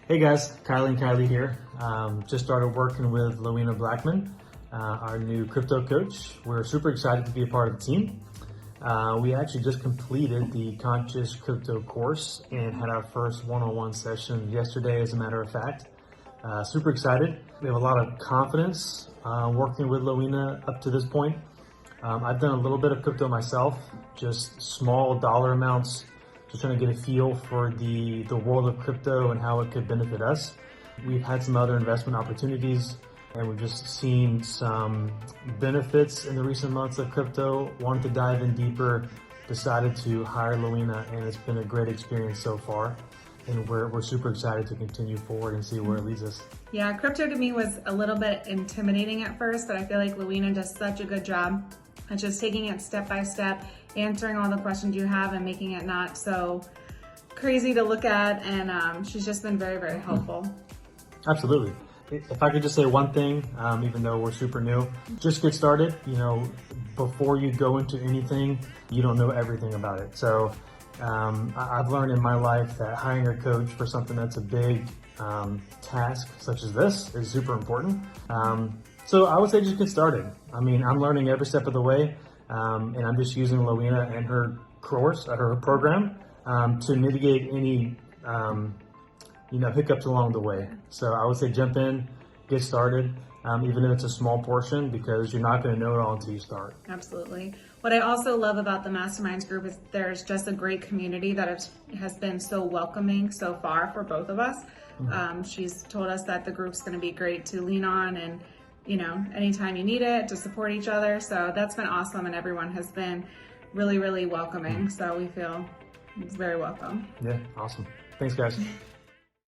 Hey guys, Kylee here. Just started working with Lowina Blackman, our new crypto coach. We're super excited to be a part of the team. We actually just completed the Conscious Crypto course and had our first one-on-one session yesterday, as a matter of fact. Super excited. We have a lot of confidence working with Lowina up to this point. I've done a little bit of crypto myself, just small dollar amounts, just trying to get a feel for the world of crypto and how it could benefit us. We've had some other investment opportunities and we've just seen some benefits in the recent months of crypto, wanted to dive in deeper, decided to hire Lowina, and it's been a great experience so far. And we're super excited to continue forward and see where it leads us. Yeah, crypto to me was a little bit intimidating at first, but I feel like Lowina does such a good job at just taking it step by step, answering all the questions you have and making it not so crazy to look at. And she's just been very, very helpful. Absolutely. If I could just say one thing, even though we're super new, just get started. Before you go into anything, you don't know everything about it. So I've learned in my life that hiring a coach for something that's a big task such as this is super important. So I would say just get started. I'm learning every step of the way, and I'm just using Lowina and her course, her program, to mitigate any hiccups along the way. So I would say jump in, get started, even if it's a small portion, because you're not going to know it all until you start. Absolutely. What I also love about the Masterminds group is there's just a great community that has been so welcoming so far for both of us. Mm-hmm. She's told us that the group's going to be great to lean on and, anytime you need it, to support each other. So that's been awesome, and everyone has been really, really welcoming. Mm-hmm. So we feel very welcome. Yeah, awesome. Thanks, guys.